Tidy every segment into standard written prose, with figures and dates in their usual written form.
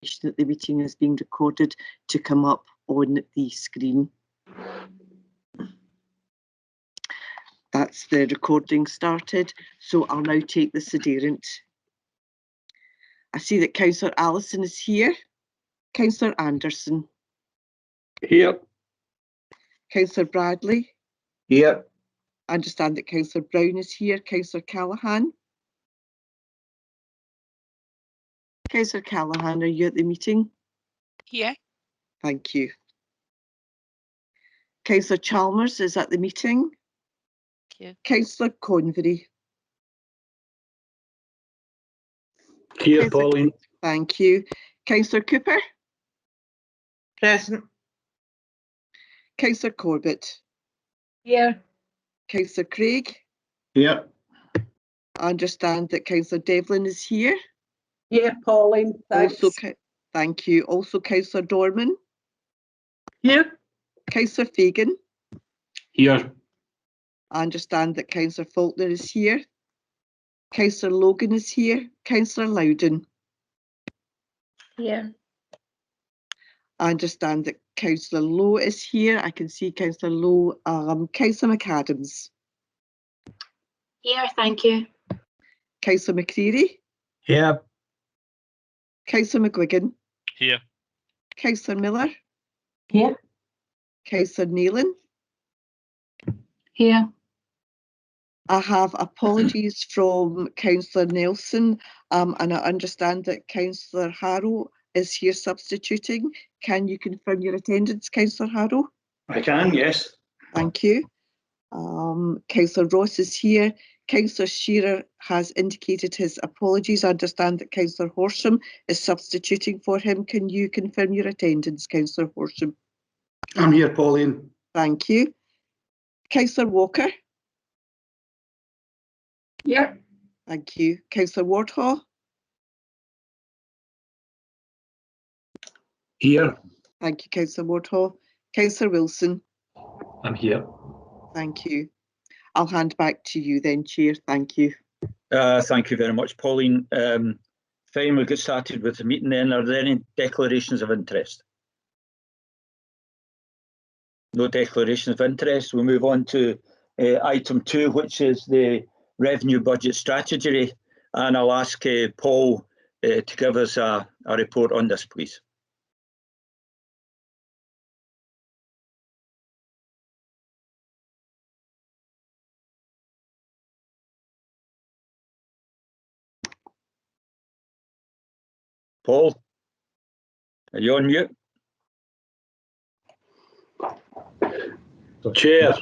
that the meeting is being recorded to come up on the screen. That's the recording started, so I'll now take the sederant. I see that Councillor Allison is here. Councillor Anderson. Here. Councillor Bradley. Here. I understand that Councillor Brown is here. Councillor Callaghan. Councillor Callaghan, are you at the meeting? Here. Thank you. Councillor Chalmers is at the meeting. Thank you. Councillor Convery. Here, Pauline. Thank you. Councillor Cooper. Present. Councillor Corbett. Here. Councillor Craig. Here. I understand that Councillor Devlin is here. Here, Pauline. Thanks. Also, thank you. Also, Councillor Dorman. Here. Councillor Fagan. Here. I understand that Councillor Faulkner is here. Councillor Logan is here. Councillor Loudon. Here. I understand that Councillor Lowe is here. I can see Councillor Lowe. Councillor McAdams. Here, thank you. Councillor McCreary. Here. Councillor McGuigan. Here. Councillor Miller. Here. Councillor Nealon. Here. I have apologies from Councillor Nelson, and I understand that Councillor Harrow is here substituting. Can you confirm your attendance, Councillor Harrow? I can, yes. Thank you. Councillor Ross is here. Councillor Shearer has indicated his apologies. I understand that Councillor Horsham is substituting for him. Can you confirm your attendance, Councillor Horsham? I'm here, Pauline. Thank you. Councillor Walker? Here. Thank you. Councillor Wardhaw? Here. Thank you, Councillor Wardhaw. Councillor Wilson? I'm here. Thank you. I'll hand back to you then, Chair. Thank you. Thank you very much, Pauline. Fine, we'll get started with the meeting then. Are there any declarations of interest? No declarations of interest. We'll move on to item 2, which is the revenue budget strategy. And I'll ask Paul to give us a report on this, please. Paul, are you on mute? Chair.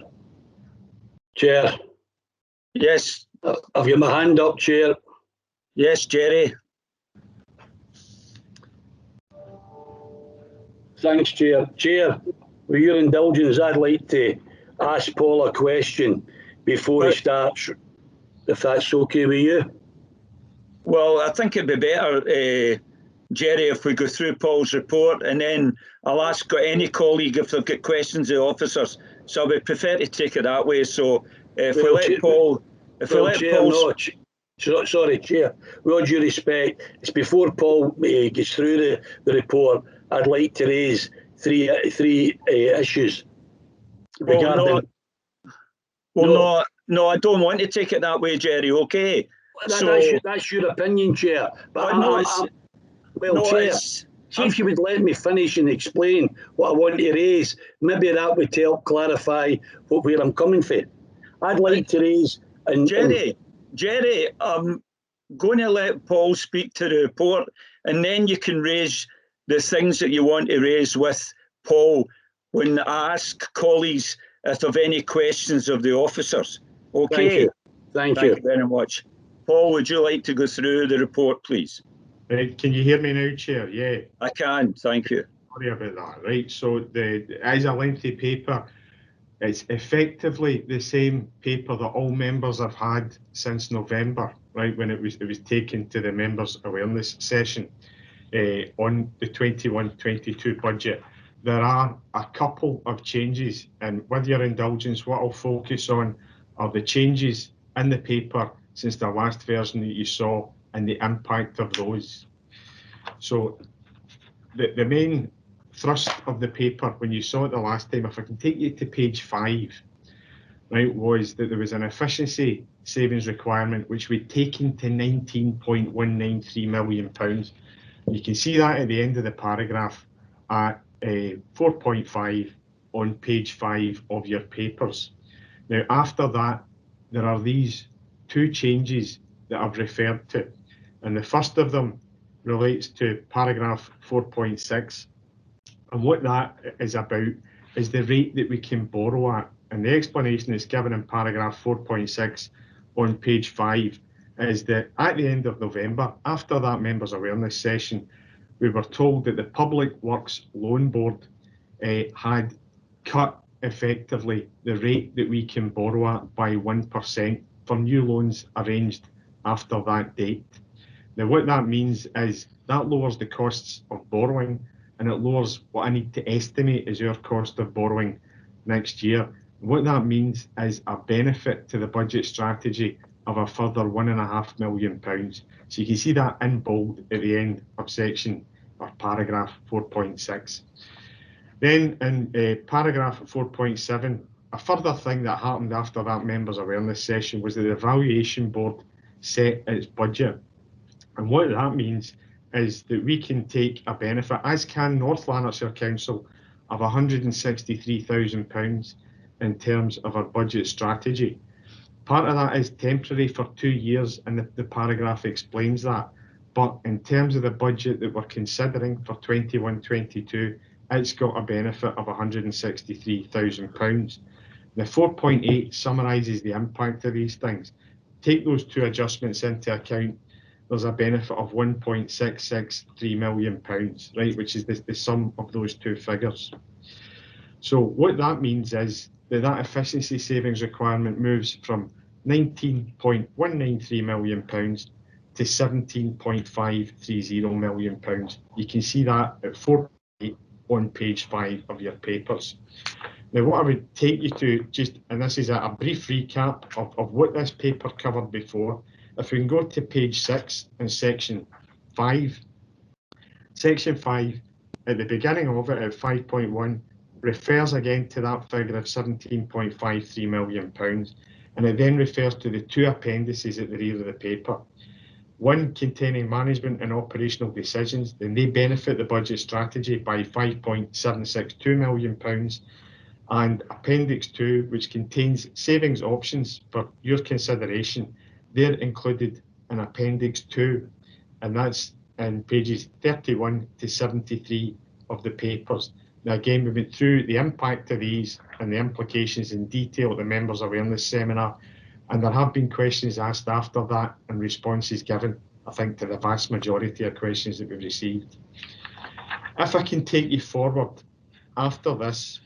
Yes. Have you my hand up, Chair? Yes, Jerry. Thanks, Chair. Chair, with your indulgence, I'd like to ask Paul a question before he starts, if that's okay with you. Well, I think it'd be better, Jerry, if we go through Paul's report, and then I'll ask any colleague if they've got questions of officers. So I would prefer to take it that way. So if we let Paul... Sorry, Chair. With all due respect, it's before Paul gets through the report, I'd like to raise three issues. No, I don't want to take it that way, Jerry, okay? That's your opinion, Chair. But Chair, see if you would let me finish and explain what I want to raise. Maybe that would help clarify where I'm coming from. I'd like to raise... Jerry, I'm going to let Paul speak to the report, and then you can raise the things that you want to raise with Paul when I ask colleagues if they have any questions of the officers. Okay? Thank you. Thank you very much. Paul, would you like to go through the report, please? Right, can you hear me now, Chair? Yeah. I can, thank you. Sorry about that. Right, so as a lengthy paper, it's effectively the same paper that all members have had since November, right, when it was taken to the members' awareness session on the 21-22 budget. There are a couple of changes, and with your indulgence, what I'll focus on are the changes in the paper since the last version that you saw and the impact of those. So the main thrust of the paper, when you saw it the last time, if I can take you to page 5, right, was that there was an efficiency savings requirement which we'd taken to £19.193 million. You can see that at the end of the paragraph at 4.5 on page 5 of your papers. Now, after that, there are these two changes that I've referred to, and the first of them relates to paragraph 4.6, and what that is about is the rate that we can borrow at, and the explanation is given in paragraph 4.6 on page 5 is that at the end of November, after that members awareness session, we were told that the Public Works Loan Board had cut effectively the rate that we can borrow at by 1% for new loans arranged after that date. Now, what that means is that lowers the costs of borrowing, and it lowers what I need to estimate as our cost of borrowing next year. What that means is a benefit to the budget strategy of a further £1.5 million. So you can see that in bold at the end of section or paragraph 4.6. Then in paragraph 4.7, a further thing that happened after that members awareness session was that the Valuation Board set its budget. And what that means is that we can take a benefit, as can North Lanarkshire Council, of £163,000 in terms of our budget strategy. Part of that is temporary for 2 years, and the paragraph explains that. But in terms of the budget that we're considering for 21-22, it's got a benefit of £163,000. The 4.8 summarises the impact of these things. Take those two adjustments into account, there's a benefit of £1.663 million, right, which is the sum of those two figures. So what that means is that efficiency savings requirement moves from £19.193 million to £17.530 million. You can see that at 4.8 on page 5 of your papers. Now, what I would take you to, just, and this is a brief recap of what this paper covered before. If we can go to page 6 in section 5. Section 5, at the beginning of it, at 5.1, refers again to that figure of £17.53 million, and it then refers to the two appendices at the rear of the paper. One containing management and operational decisions, then they benefit the budget strategy by £5.762 million, and Appendix 2, which contains savings options for your consideration. They're included in Appendix 2, and that's in pages 31 to 73 of the papers. Now, again, we went through the impact of these and the implications in detail at the members' awareness seminar, and there have been questions asked after that and responses given, I think, to the vast majority of questions that we've received. If I can take you forward after this,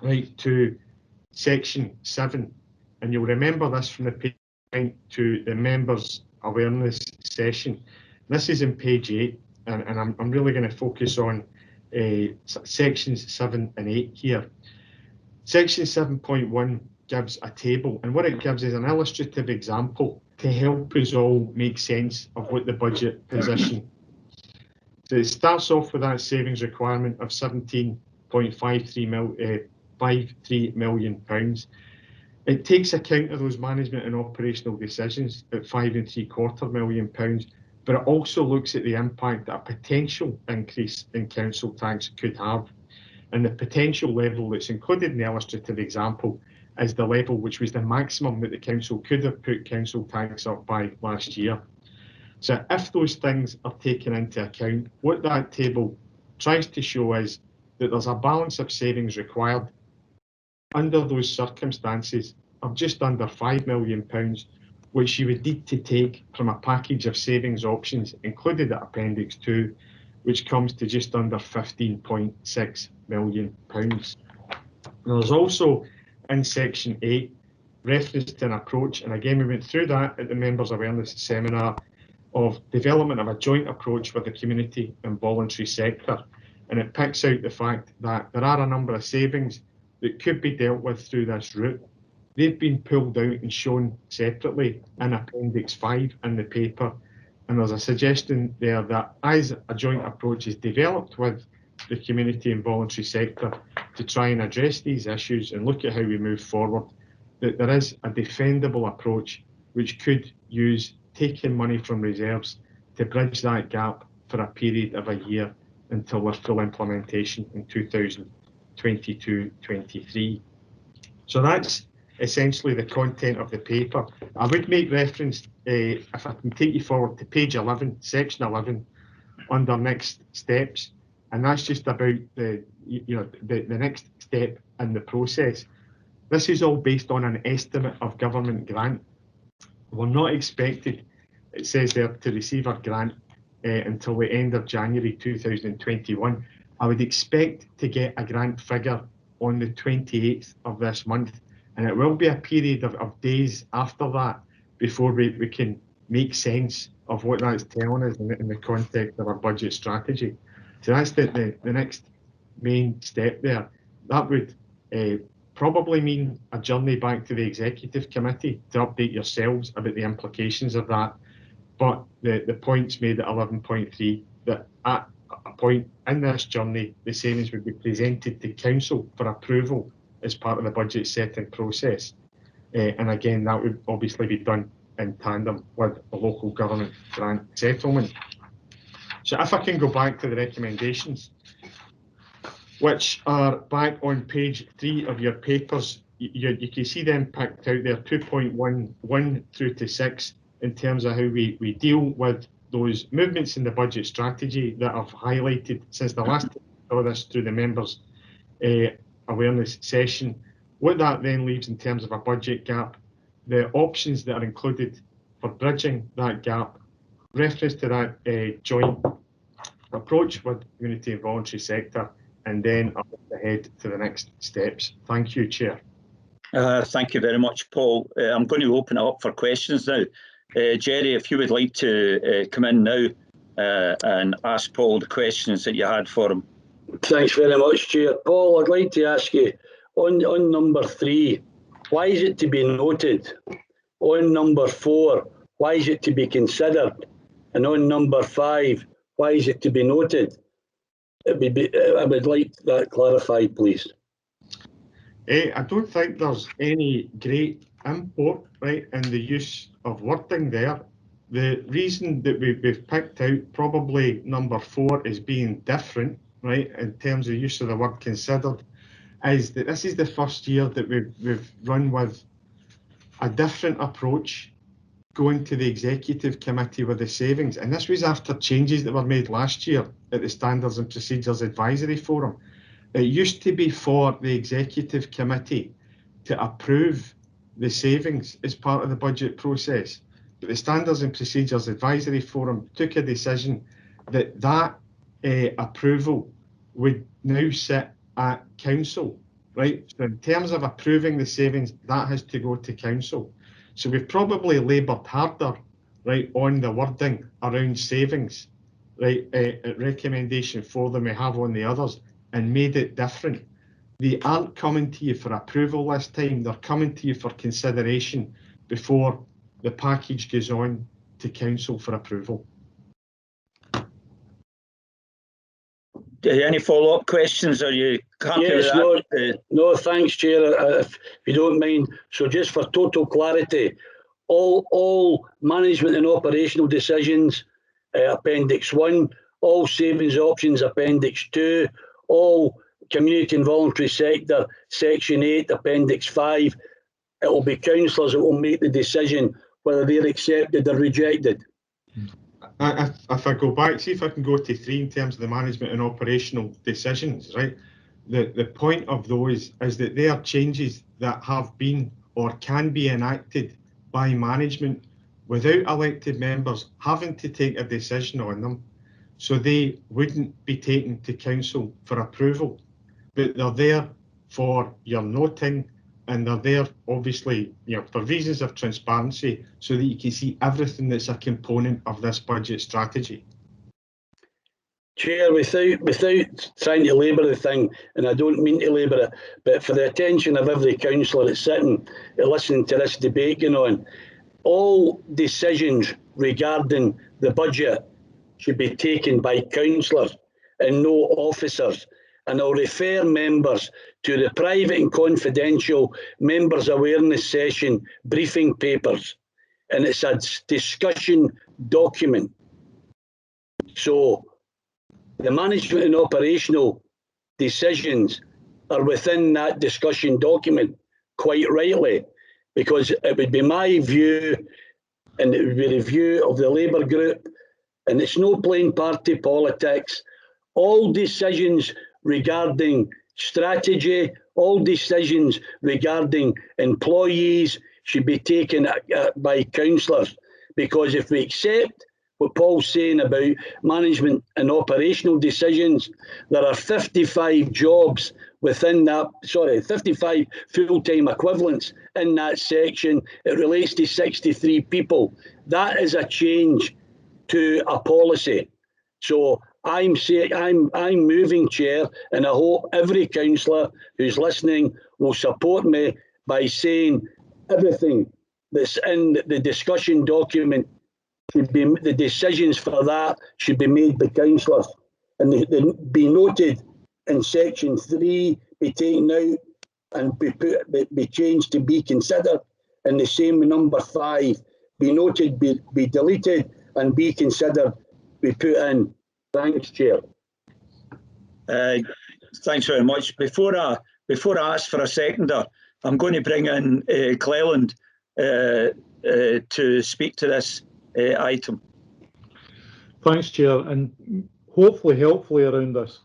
right, to section 7, and you'll remember this from the page to the members' awareness session. This is in page 8, and I'm really going to focus on sections 7 and 8 here. Section 7.1 gives a table, and what it gives is an illustrative example to help us all make sense of what the budget position. So it starts off with that savings requirement of £17.53 million. It takes account of those management and operational decisions at £5.75 million, but it also looks at the impact that a potential increase in council tax could have. And the potential level that's included in the illustrative example is the level which was the maximum that the council could have put council tax up by last year. So if those things are taken into account, what that table tries to show is that there's a balance of savings required under those circumstances of just under £5 million, which you would need to take from a package of savings options included at Appendix 2, which comes to just under £15.6 million. Now, there's also in section 8 reference to an approach, and again we went through that at the members' awareness seminar, of development of a joint approach with the community and voluntary sector, and it picks out the fact that there are a number of savings that could be dealt with through this route. They've been pulled out and shown separately in Appendix 5 in the paper, And there's a suggestion there that as a joint approach is developed with the community and voluntary sector to try and address these issues and look at how we move forward, that there is a defendable approach which could use taking money from reserves to bridge that gap for a period of a year until their full implementation in 2022-23. So that's essentially the content of the paper. I would make reference, if I can take you forward to page 11, section 11, under next steps, and that's just about the next step in the process. This is all based on an estimate of government grant. We're not expected, it says there, to receive our grant until the end of January 2021. I would expect to get a grant figure on the 28th of this month, and it will be a period of days after that before we can make sense of what that's telling us in the context of our budget strategy. So that's the next main step there. That would probably mean a journey back to the executive committee to update yourselves about the implications of that. But the point's made at 11.3 that at a point in this journey, the savings would be presented to council for approval as part of the budget setting process. And again, that would obviously be done in tandem with a local government grant settlement. So if I can go back to the recommendations, which are back on page 3 of your papers, you can see them picked out there, 2.11 through to 6, in terms of how we deal with those movements in the budget strategy that I've highlighted since the last time I saw this through the members' awareness session. What that then leaves in terms of a budget gap, the options that are included for bridging that gap, reference to that joint approach with the community and voluntary sector, and then I'll look ahead to the next steps. Thank you, Chair. Thank you very much, Paul. I'm going to open it up for questions now. Jerry, if you would like to come in now and ask Paul the questions that you had for him. Thanks very much, Chair. Paul, I'd like to ask you, on number 3, why is it to be noted? On number 4, why is it to be considered? And on number 5, why is it to be noted? I would like that clarified, please. I don't think there's any great import, right, in the use of wording there. The reason that we've picked out probably number 4 as being different, right, in terms of use of the word considered, is that this is the first year that we've run with a different approach going to the executive committee with the savings. And this was after changes that were made last year at the Standards and Procedures Advisory Forum. It used to be for the executive committee to approve the savings as part of the budget process. But the Standards and Procedures Advisory Forum took a decision that approval would now sit at council, right? So in terms of approving the savings, that has to go to council. So we've probably laboured harder, right, on the wording around savings, right, recommendation for them we have on the others, and made it different. They aren't coming to you for approval this time, they're coming to you for consideration before the package goes on to council for approval. Any follow-up questions? Are you happy with that? No, thanks, Chair, if you don't mind. So just for total clarity, all management and operational decisions, Appendix 1, all savings options, Appendix 2, all community and voluntary sector, Section 8, Appendix 5, it will be councillors that will make the decision whether they're accepted or rejected. If I go back, see if I can go to 3 in terms of the management and operational decisions, right? The point of those is that they are changes that have been or can be enacted by management without elected members having to take a decision on them. So they wouldn't be taken to council for approval, but they're there for your noting, and they're there obviously, for reasons of transparency, so that you can see everything that's a component of this budget strategy. Chair, without trying to labour the thing, and I don't mean to labour it, but for the attention of every councillor that's sitting listening to this debate going on, all decisions regarding the budget should be taken by councillors and no officers. And I'll refer members to the private and confidential members' awareness session briefing papers. And it's a discussion document. So the management and operational decisions are within that discussion document, quite rightly, because it would be my view and it would be the view of the Labour group, and it's no plain party politics. All decisions regarding strategy, all decisions regarding employees should be taken by councillors, because if we accept what Paul's saying about management and operational decisions, there are 55 jobs within that, 55 full-time equivalents in that section. It relates to 63 people. That is a change to a policy. So I'm moving, Chair, and I hope every councillor who's listening will support me by saying everything that's in the discussion document should be, the decisions for that should be made by councillors, and they be noted in section 3, be taken out and be changed to be considered, and the same with number 5, be noted, be deleted, and be considered, be put in. Thanks, Chair. Thanks very much. Before I ask for a seconder, I'm going to bring in Cleland to speak to this item. Thanks, Chair, and hopefully around this.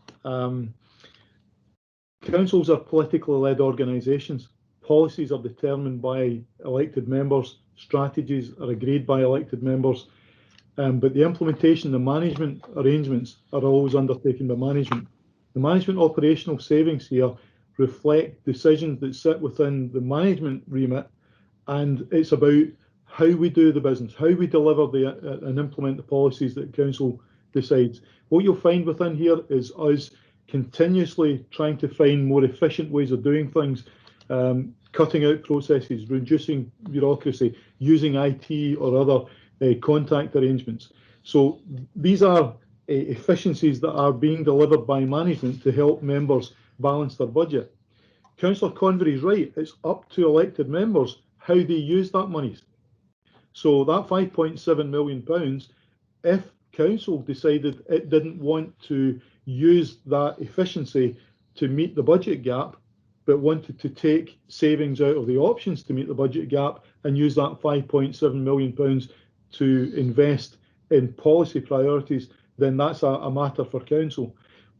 Councils are politically led organisations. Policies are determined by elected members. Strategies are agreed by elected members. But the implementation, the management arrangements are always undertaken by management. The management operational savings here reflect decisions that sit within the management remit, and it's about how we do the business, how we deliver and implement the policies that council decides. What you'll find within here is us continuously trying to find more efficient ways of doing things, cutting out processes, reducing bureaucracy, using IT or other contact arrangements. So these are efficiencies that are being delivered by management to help members balance their budget. Councillor Convery is right, it's up to elected members how they use that money. So that £5.7 million, if council decided it didn't want to use that efficiency to meet the budget gap, but wanted to take savings out of the options to meet the budget gap and use that £5.7 million to invest in policy priorities, then that's a matter for council.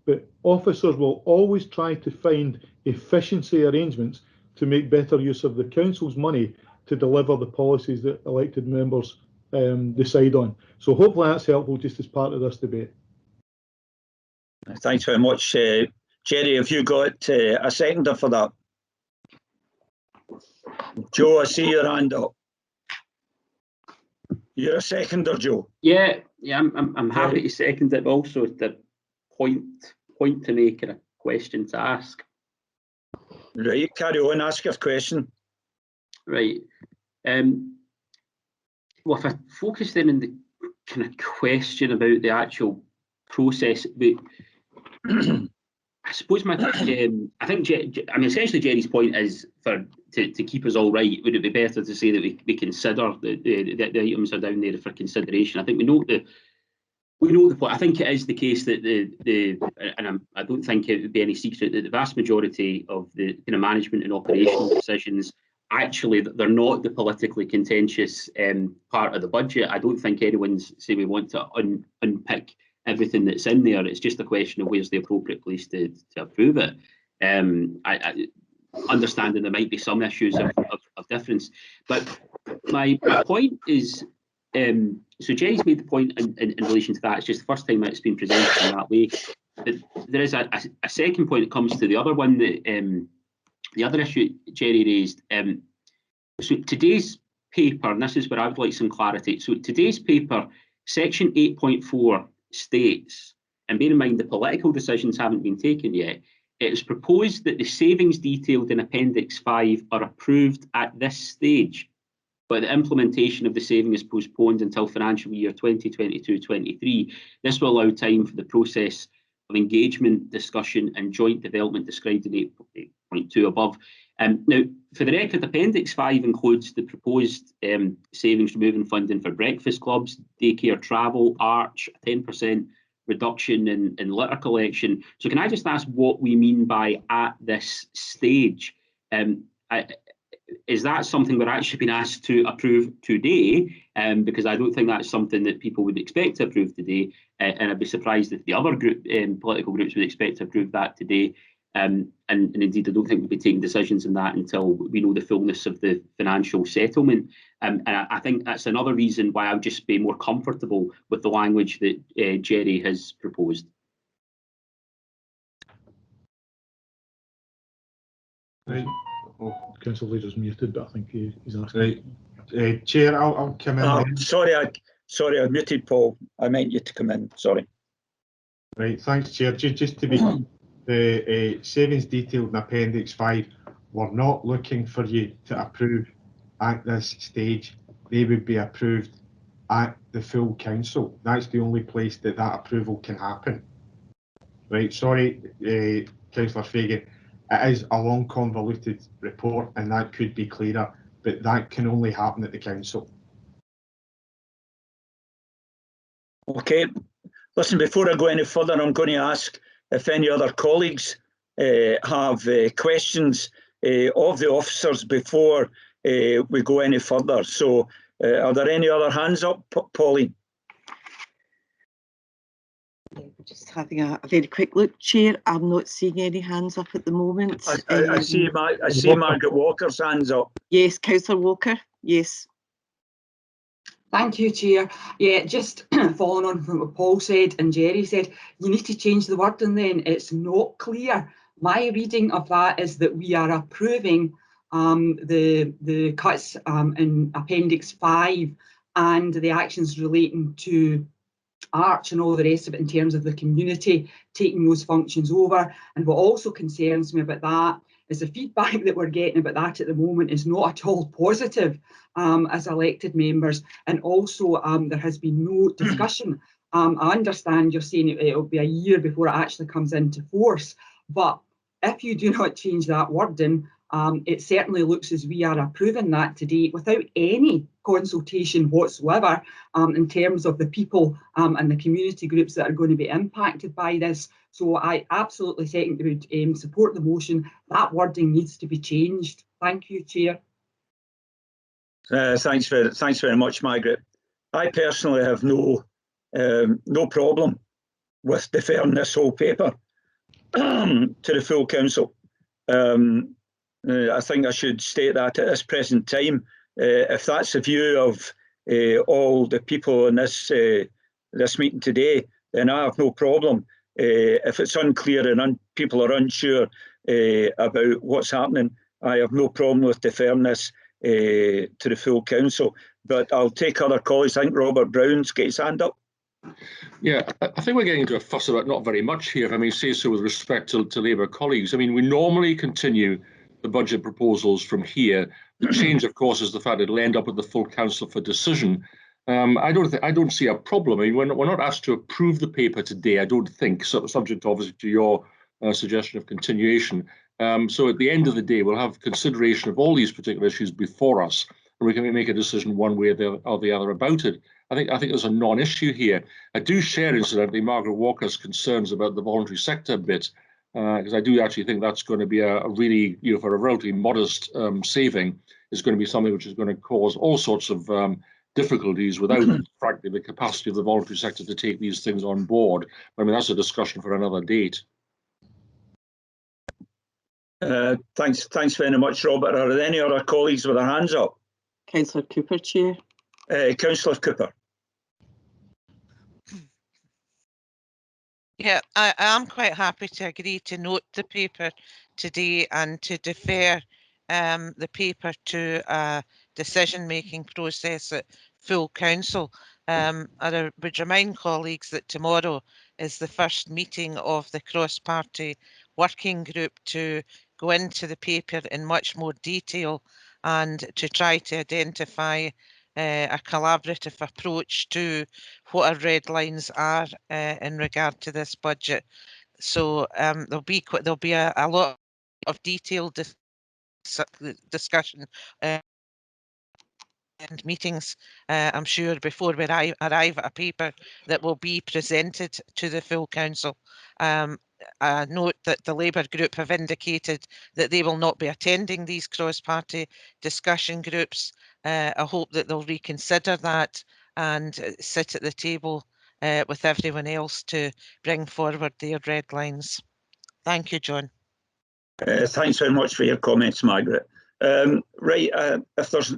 But officers will always try to find efficiency arrangements to make better use of the council's money to deliver the policies that elected members decide on. So hopefully that's helpful just as part of this debate. Thanks very much. Jerry, have you got a seconder for that? Joe, I see your hand up. You're a seconder, Joe. Yeah, I'm happy to second it. Also, the point to make and a question to ask. Right, carry on, ask your question. Right. Well, if I focus then on the kind of question about the actual process, but I suppose my I think essentially Jerry's point is to keep us all right. Would it be better to say that we consider the items are down there for consideration? I think we know the point. I think it is the case that I don't think it would be any secret that the vast majority of the kind of management and operational decisions actually they're not the politically contentious part of the budget. I don't think anyone's say we want to unpick everything that's in there. It's just a question of where's the appropriate place to approve it. I understanding there might be some issues of difference, but my point is, so Jerry's made the point in relation to that. It's just the first time that it's been presented in that way. But there is a second point that comes to the other one that the other issue Jerry raised. So today's paper, and this is where I would like some clarity. So today's paper, section 8.4 states, and bear in mind the political decisions haven't been taken yet, it is proposed that the savings detailed in Appendix 5 are approved at this stage. but the implementation of the saving is postponed until financial year 2022-23. This will allow time for the process of engagement, discussion and joint development described in 8.2 above. Now, for the record, Appendix 5 includes the proposed savings removing funding for breakfast clubs, daycare, travel, arch, 10% reduction in litter collection. So can I just ask what we mean by at this stage? Is that something we're actually being asked to approve today? Because I don't think that's something that people would expect to approve today. And I'd be surprised if the other political groups would expect to approve that today. And indeed, I don't think we'll be taking decisions on that until we know the fullness of the financial settlement. And I think that's another reason why I would just be more comfortable with the language that Jerry has proposed. Right. Oh, Council Leader's muted, but I think he's asking. Right. Chair, I'll come in. Sorry, I muted Paul. I meant you to come in. Sorry. Right. Thanks, Chair. Just to be clear, the savings detailed in Appendix 5, we're not looking for you to approve at this stage. They would be approved at the full council. That's the only place that approval can happen. Right. Sorry, Councillor Fagan. It is a long, convoluted report, and that could be clearer, but that can only happen at the council. Okay. Listen, before I go any further, I'm going to ask if any other colleagues have questions of the officers before we go any further. So are there any other hands up, Pauline? Just having a very quick look, Chair. I'm not seeing any hands up at the moment. I see Margaret Walker's hands up. Yes, Councillor Walker. Yes. Thank you, Chair. Yeah, just following on from what Paul said and Jerry said, you need to change the wording then. It's not clear. My reading of that is that we are approving the cuts in Appendix 5 and the actions relating to Arch and all the rest of it in terms of the community taking those functions over. And what also concerns me about that is the feedback that we're getting about that at the moment is not at all positive as elected members. And also there has been no discussion. I understand you're saying it'll be a year before it actually comes into force, but if you do not change that wording, it certainly looks as we are approving that today without any consultation whatsoever in terms of the people and the community groups that are going to be impacted by this. So I absolutely would support the motion. That wording needs to be changed. Thank you, Chair. Thanks very much, Margaret. I personally have no problem with deferring this whole paper to the full council. I think I should state that at this present time. If that's the view of all the people in this meeting today, then I have no problem. If it's unclear and people are unsure about what's happening, I have no problem with deferring this to the full council. But I'll take other colleagues. I think Robert Brown's got his hand up. Yeah, I think we're getting into a fuss about not very much here, if I may say so, with respect to Labour colleagues. I mean, we normally continue the budget proposals from here. The change, of course, is the fact it'll end up at the full council for decision. I don't see a problem. I mean, we're not asked to approve the paper today, I don't think, subject obviously to your suggestion of continuation. So at the end of the day, we'll have consideration of all these particular issues before us, and we can make a decision one way or the other about it. I think there's a non-issue here. I do share, incidentally, Margaret Walker's concerns about the voluntary sector bit, because I do actually think that's going to be a really, for a relatively modest saving, is going to be something which is going to cause all sorts of difficulties without, frankly, the capacity of the voluntary sector to take these things on board. I mean, that's a discussion for another date. Thanks very much, Robert. Are there any other colleagues with their hands up? Councillor Cooper, Chair. Councillor Cooper. Yeah, I am quite happy to agree to note the paper today and to defer the paper to a decision-making process at full council. I would remind colleagues that tomorrow is the first meeting of the cross-party working group to go into the paper in much more detail and to try to identify a collaborative approach to what our red lines are in regard to this budget. So there'll be a lot of detailed discussion and meetings, I'm sure, before we arrive at a paper that will be presented to the full council. I note that the Labour group have indicated that they will not be attending these cross-party discussion groups. I hope that they'll reconsider that and sit at the table with everyone else to bring forward their red lines. Thank you, John. Thanks very much for your comments, Margaret. Right, if there's,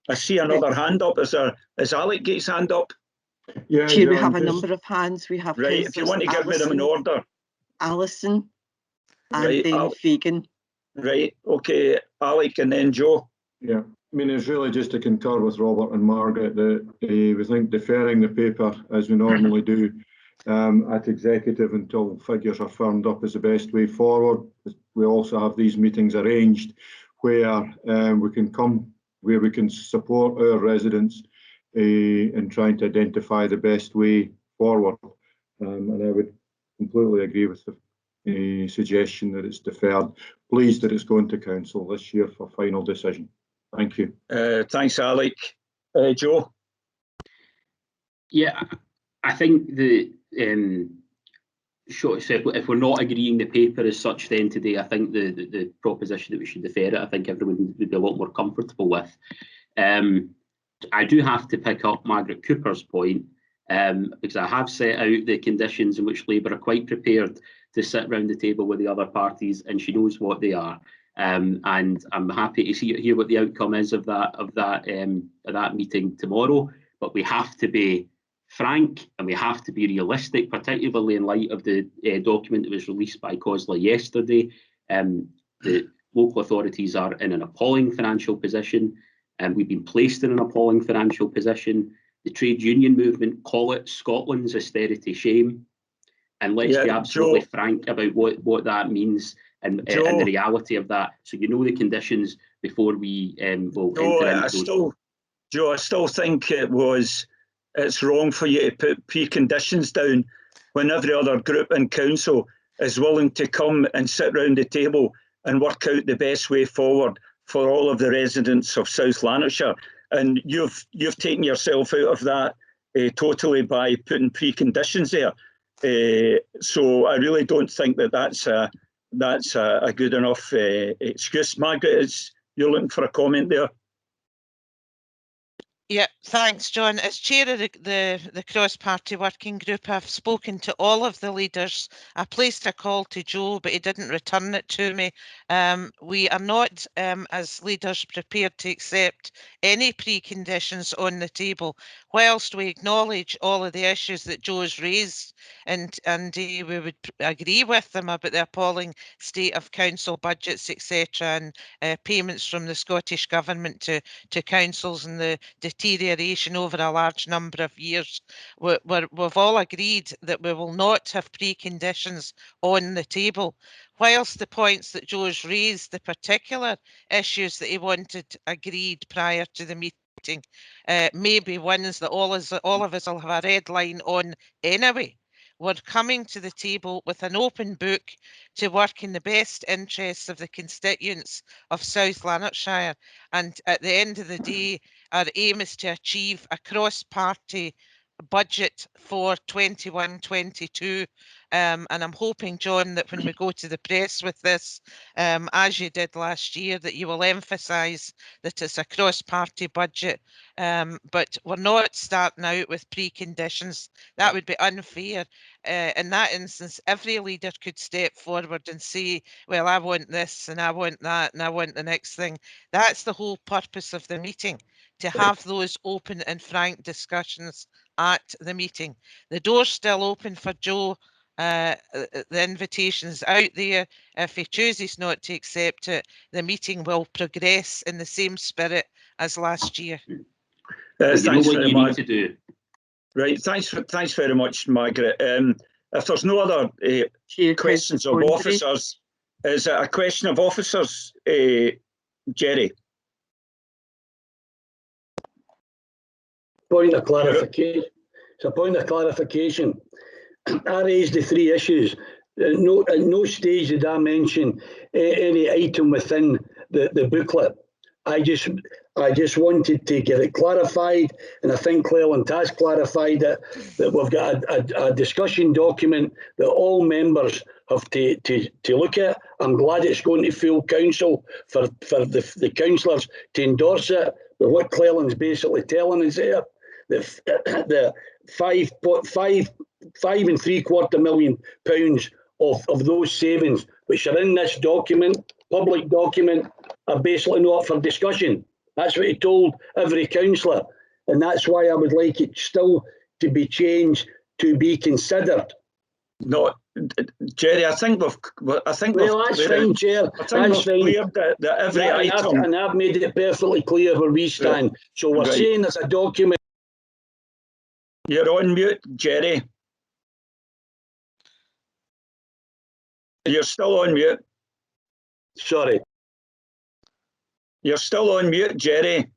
I see another hand up. Is Alec got his hand up? Yeah, Chair, we have a number of hands. We have right. If you want to give them in order, Alison, and right, then Fagan. Right. Okay, Alec, and then Joe. Yeah. I mean, it's really just to concur with Robert and Margaret that we think deferring the paper, as we normally do, at executive until figures are firmed up is the best way forward. We also have these meetings arranged where we can come, where we can support our residents in trying to identify the best way forward. And I would completely agree with the suggestion that it's deferred. Pleased that it's going to council this year for final decision. Thank you. Thanks, Alec. Joe? Yeah, I think the so if we're not agreeing the paper as such then today, I think the proposition that we should defer it, I think everyone would be a lot more comfortable with. I do have to pick up Margaret Cooper's point, because I have set out the conditions in which Labour are quite prepared to sit round the table with the other parties, and she knows what they are. And I'm happy to hear what the outcome is of that meeting tomorrow. But we have to be frank and we have to be realistic, particularly in light of the document that was released by COSLA yesterday. The local authorities are in an appalling financial position, and we've been placed in an appalling financial position. The trade union movement call it Scotland's austerity shame. And let's be absolutely frank about what that means and the reality of that. So you know the conditions before we will enter into those. Joe, I still think it's wrong for you to put preconditions down when every other group in council is willing to come and sit round the table and work out the best way forward for all of the residents of South Lanarkshire. And you've taken yourself out of that totally by putting preconditions there. So I really don't think that's a good enough excuse. Margaret, you're looking for a comment there. Yeah, thanks, John. As chair of the cross-party working group, I've spoken to all of the leaders. I placed a call to Joe, but he didn't return it to me. We are not, as leaders, prepared to accept any preconditions on the table, whilst we acknowledge all of the issues that Joe's raised, and we would agree with them about the appalling state of council budgets, etc., and payments from the Scottish Government to councils and the deterioration over a large number of years. We've all agreed that we will not have preconditions on the table. Whilst the points that Joe's raised, the particular issues that he wanted agreed prior to the meeting, maybe ones that all of us will have a red line on anyway. We're coming to the table with an open book to work in the best interests of the constituents of South Lanarkshire. And at the end of the day, our aim is to achieve a cross-party budget for 21-22. And I'm hoping, John, that when we go to the press with this, as you did last year, that you will emphasise that it's a cross-party budget. But we're not starting out with preconditions. That would be unfair. In that instance, every leader could step forward and say, well, I want this and I want that and I want the next thing. That's the whole purpose of the meeting, to have those open and frank discussions at the meeting. The door's still open for Joe. The invitation's out there. If he chooses not to accept it, the meeting will progress in the same spirit as last year. You know what you need to do. Right, thanks very much, Margaret. If there's no other questions of officers, is it a question of officers, Jerry? Point of clarification. It's a point of clarification. I raised the 3 issues. At no stage did I mention any item within the booklet. I just wanted to get it clarified, and I think Cleland has clarified it, that we've got a discussion document that all members have to look at. I'm glad it's going to full council for the councillors to endorse it. But what Cleland's basically telling us there, the £5.75 million of those savings, which are in this document, public document, are basically not up for discussion. That's what he told every councillor, and that's why I would like it still to be changed to be considered. No, Jerry, I think we've. Well, that's fine, Chair. That's fine. That every item, and I've made it perfectly clear where we stand. So we're saying there's a document. You're on mute, Jerry. You're still on mute. Sorry. You're still on mute, Jerry.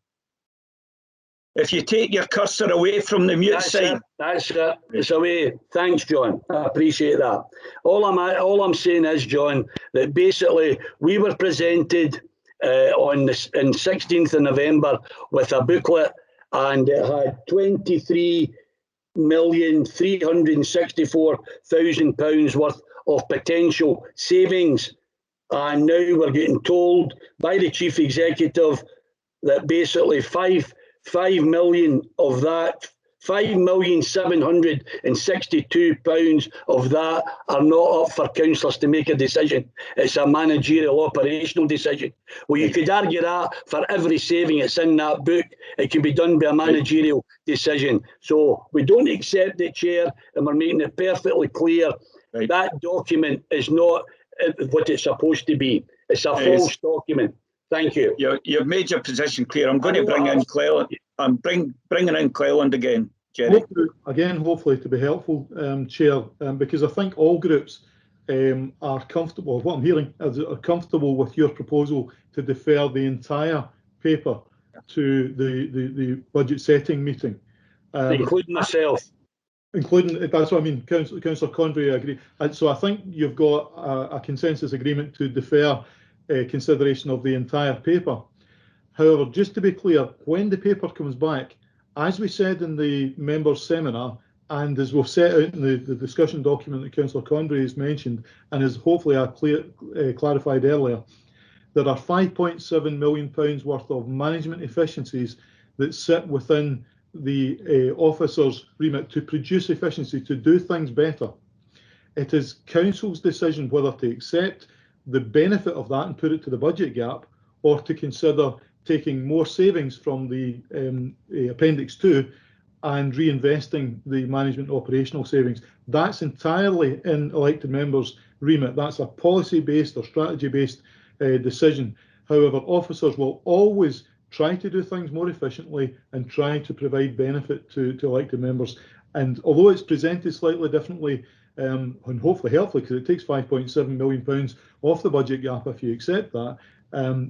If you take your cursor away from the mute sign. That's it. It's away. Thanks, John. I appreciate that. All I'm saying is, John, that basically we were presented on 16th of November with a booklet, and it had £23,364,000 worth of potential savings. And now we're getting told by the chief executive that basically 5 million of that, £5,762,000 of that are not up for councillors to make a decision. It's a managerial operational decision. Well, you could argue that for every saving that's in that book, it can be done by a managerial decision. So we don't accept it, Chair, and we're making it perfectly clear that document is not what it's supposed to be. It's a false document. Thank you. You've made your position clear. I'm going to bring in Cleland. I'm bringing in Cleland again, Jerry. Hopefully to be helpful, Chair, because I think all groups are comfortable. What I'm hearing is are comfortable with your proposal to defer the entire paper to the budget setting meeting, including myself. Including, that's what I mean, Councillor Condry, I agree. And so I think you've got a consensus agreement to defer consideration of the entire paper. However, just to be clear, when the paper comes back, as we said in the members' seminar, and as we've set out in the discussion document that Councillor Condry has mentioned, and as hopefully I clarified earlier, there are £5.7 million worth of management efficiencies that sit within the officer's remit to produce efficiency, to do things better. It is council's decision whether to accept the benefit of that and put it to the budget gap, or to consider taking more savings from the Appendix 2 and reinvesting the management operational savings. That's entirely in elected members' remit. That's a policy-based or strategy-based decision. However, officers will always try to do things more efficiently and try to provide benefit to elected members. And although it's presented slightly differently, and hopefully helpfully, because it takes £5.7 million off the budget gap if you accept that,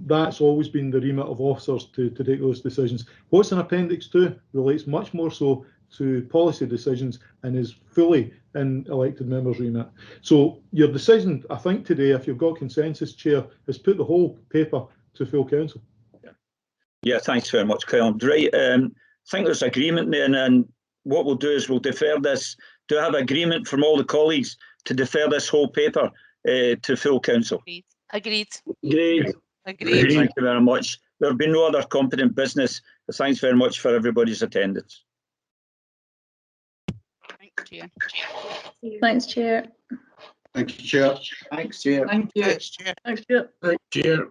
that's always been the remit of officers to take those decisions. What's in Appendix 2 relates much more so to policy decisions and is fully in elected members' remit. So your decision, I think today, if you've got consensus, Chair, is put the whole paper to full council. Yeah, thanks very much, Cleland. Right, I think there's agreement there, and what we'll do is we'll defer this. Do I have agreement from all the colleagues to defer this whole paper to full council? Agreed. Agreed. Thank you very much. There will be no other competent business. Thanks very much for everybody's attendance. Thanks, Chair. Thanks, Chair. Thank you, Chair. Thanks, Chair. Thank you. Thanks, Chair. Thanks, Chair. Chair.